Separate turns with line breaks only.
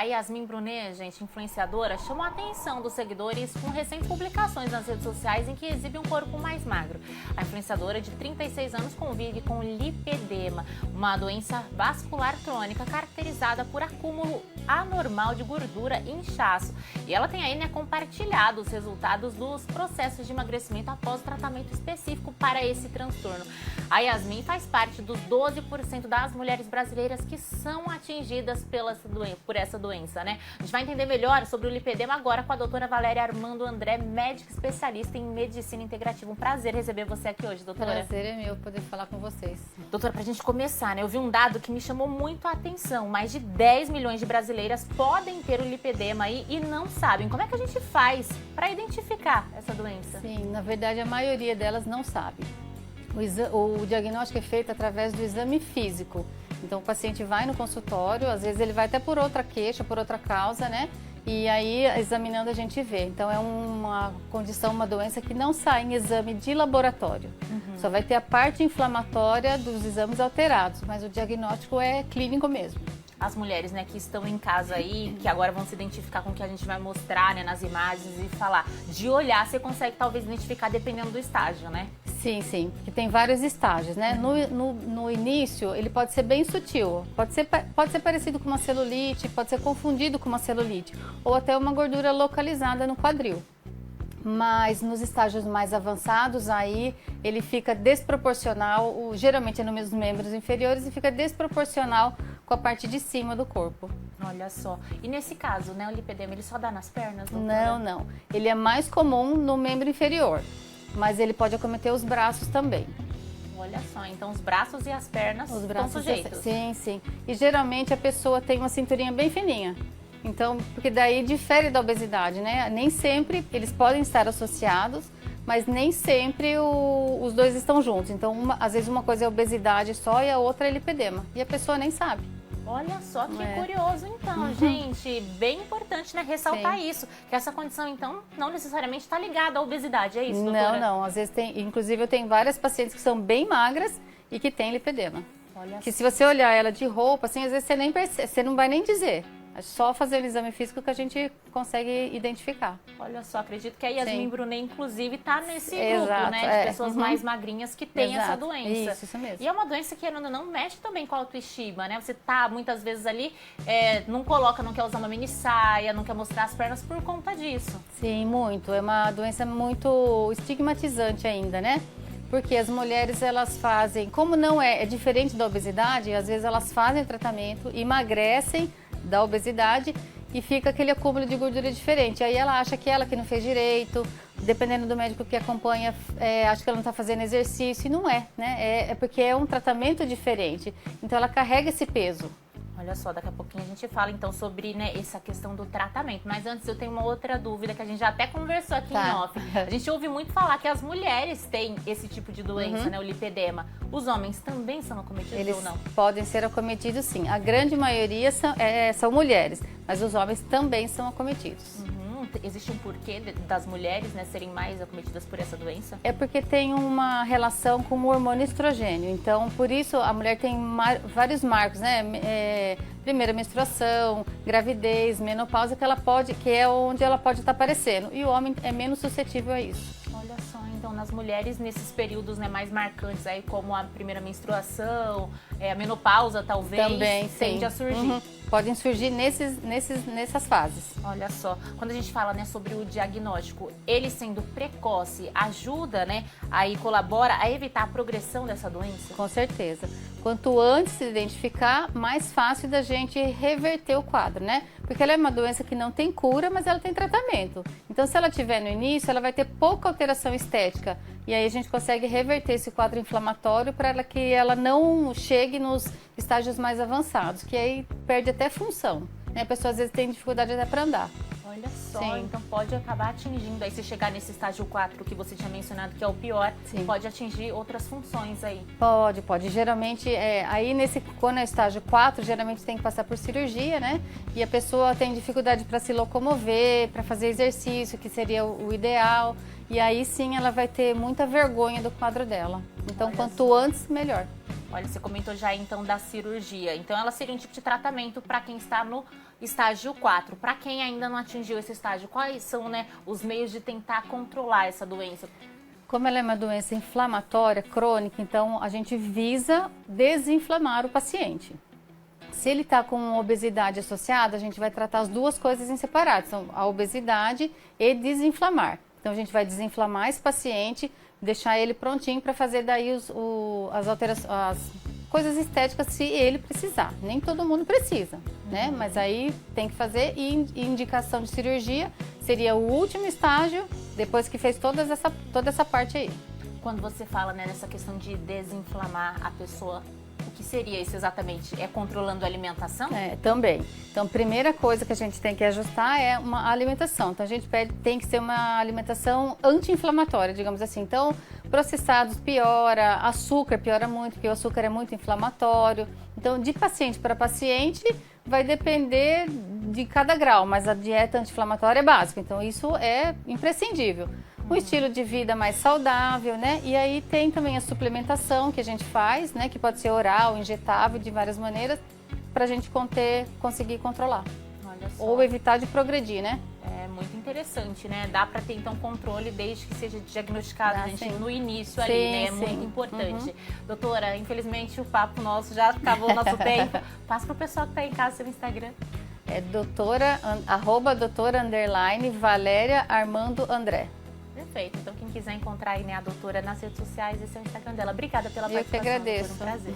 A Yasmin Brunet, gente, influenciadora, chamou a atenção dos seguidores com recentes publicações nas redes sociais em que exibe um corpo mais magro. A influenciadora de 36 anos convive com lipedema, uma doença vascular crônica caracterizada por acúmulo anormal de gordura e inchaço. E ela tem aí, né, compartilhado os resultados dos processos de emagrecimento após o tratamento específico para esse transtorno. A Yasmin faz parte dos 12% das mulheres brasileiras que são atingidas por essa doença, né? A gente vai entender melhor sobre o lipedema agora com a doutora Valéria Armando André, médica especialista em medicina integrativa. Um prazer receber você aqui hoje, doutora.
Prazer é meu poder falar com vocês.
Doutora, pra gente começar, né? Eu vi um dado que me chamou muito a atenção. Mais de 10 milhões de brasileiras podem ter o lipedema aí e não sabem. Como é que a gente faz para identificar essa doença?
Sim, na verdade a maioria delas não sabe. O diagnóstico é feito através do exame físico. Então o paciente vai no consultório, às vezes ele vai até por outra queixa, por outra causa, né? E aí, examinando, a gente vê. Então é uma condição, uma doença que não sai em exame de laboratório. Só vai ter a parte inflamatória dos exames alterados, mas o diagnóstico é clínico mesmo.
As mulheres, né, que estão em casa aí, que agora vão se identificar com o que a gente vai mostrar, né, nas imagens e falar. De olhar, você consegue talvez identificar dependendo do estágio, né?
Sim, sim, porque tem vários estágios, né? No início, ele pode ser bem sutil, pode ser parecido com uma celulite, pode ser confundido com uma celulite, ou até uma gordura localizada no quadril. Mas nos estágios mais avançados, aí ele fica desproporcional, geralmente é nos membros inferiores, e fica desproporcional com a parte de cima do corpo.
Olha só. E nesse caso, né, o lipedema, ele só dá nas pernas, doutora?
Não, não. Ele é mais comum no membro inferior, mas ele pode acometer os braços também.
Olha só, então os braços e as pernas estão sujeitos.
Sim, sim. E geralmente a pessoa tem uma cinturinha bem fininha. Então, porque daí difere da obesidade, né? Nem sempre eles podem estar associados, mas nem sempre os dois estão juntos. Então, às vezes uma coisa é obesidade só e a outra é lipedema. E a pessoa nem sabe.
Olha só que curioso, então, gente. Bem importante, né, ressaltar isso. Que essa condição, então, não necessariamente está ligada à obesidade, é isso, doutora?
Não, não. Às vezes tem, inclusive eu tenho várias pacientes que são bem magras e que têm lipedema.
Olha
que se você olhar ela de roupa, assim, às vezes você nem percebe, você não vai nem dizer. É só fazer o exame físico que a gente consegue identificar.
Olha só, acredito que a Yasmin Brunet, inclusive, está nesse grupo,
Exato,
né? De pessoas mais magrinhas que têm essa doença.
Isso mesmo.
E é uma doença que, querendo ou não, mexe também com a autoestima, né? Você tá, muitas vezes, ali, não quer usar uma mini saia, não quer mostrar as pernas por conta disso.
Sim, muito. É uma doença muito estigmatizante ainda, né? Porque as mulheres, elas fazem, como não é diferente da obesidade, às vezes elas fazem o tratamento, emagrecem da obesidade e fica aquele acúmulo de gordura diferente. Aí ela acha que ela que não fez direito, dependendo do médico que acompanha, acha que ela não está fazendo exercício, e não é, né? É porque é um tratamento diferente. Então ela carrega esse peso.
Olha só, daqui a pouquinho a gente fala então sobre, né, essa questão do tratamento. Mas antes eu tenho uma outra dúvida que a gente já até conversou aqui em off. A gente ouve muito falar que as mulheres têm esse tipo de doença, né, o lipedema. Os homens também são acometidos ou não?
Podem ser acometidos, sim. A grande maioria são mulheres, mas os homens também são acometidos.
Existe um porquê das mulheres, né, serem mais acometidas por essa doença?
É porque tem uma relação com o hormônio estrogênio. Então, por isso, a mulher tem vários marcos, né? Primeira menstruação, gravidez, menopausa, que é onde ela pode estar aparecendo. E o homem é menos suscetível a isso.
Olha só, então nas mulheres nesses períodos, né, mais marcantes aí, como a primeira menstruação, a menopausa talvez,
também
tende a surgir.
Podem surgir nessas fases.
Olha só, quando a gente fala, né, sobre o diagnóstico, ele sendo precoce, ajuda, né, aí colabora a evitar a progressão dessa doença?
Com certeza. Quanto antes se identificar, mais fácil da gente reverter o quadro, né? Porque ela é uma doença que não tem cura, mas ela tem tratamento. Então, se ela tiver no início, ela vai ter pouca alteração estética. E aí a gente consegue reverter esse quadro inflamatório para que ela não chegue nos estágios mais avançados, que aí perde até função, né? A pessoa às vezes tem dificuldade até para andar.
Olha só, então pode acabar atingindo, aí se chegar nesse estágio 4 que você tinha mencionado, que é o pior, pode atingir outras funções aí.
Pode. Geralmente, quando é estágio 4, geralmente tem que passar por cirurgia, né? E a pessoa tem dificuldade para se locomover, para fazer exercício, que seria o ideal. E aí sim ela vai ter muita vergonha do quadro dela. Então, quanto antes, melhor.
Olha, você comentou já então da cirurgia. Então ela seria um tipo de tratamento para quem está Estágio 4, para quem ainda não atingiu esse estágio, quais são, né, os meios de tentar controlar essa doença?
Como ela é uma doença inflamatória, crônica, então a gente visa desinflamar o paciente. Se ele está com obesidade associada, a gente vai tratar as duas coisas em separado, são a obesidade e desinflamar. Então a gente vai desinflamar esse paciente, deixar ele prontinho para fazer daí as alterações, as coisas estéticas se ele precisar. Nem todo mundo precisa, né? Mas aí tem que fazer e indicação de cirurgia seria o último estágio depois que fez toda essa parte aí.
Quando você fala, né, nessa questão de desinflamar a pessoa, o que seria isso exatamente? É controlando a alimentação?
Também. Então, a primeira coisa que a gente tem que ajustar é uma alimentação. Então, a gente tem que ser uma alimentação anti-inflamatória, digamos assim. Então, processados piora, açúcar piora muito, porque o açúcar é muito inflamatório. Então, de paciente para paciente, vai depender de cada grau, mas a dieta anti-inflamatória é básica. Então, isso é imprescindível. Um estilo de vida mais saudável, né? E aí tem também a suplementação que a gente faz, né? Que pode ser oral, injetável, de várias maneiras, para a gente conseguir controlar.
Olha só.
Ou evitar de progredir, né?
É muito interessante, né? Dá para ter então controle desde que seja diagnosticado, gente, no início ali, né? É muito importante. Doutora, infelizmente o papo nosso já acabou o nosso tempo. Passa para o pessoal que está em casa seu Instagram.
É doutora, @doutora_Valéria Armando André.
Perfeito. Então, quem quiser encontrar aí, né, a doutora nas redes sociais, esse é o Instagram dela. Obrigada pela participação.
Eu que agradeço.
Foi um prazer.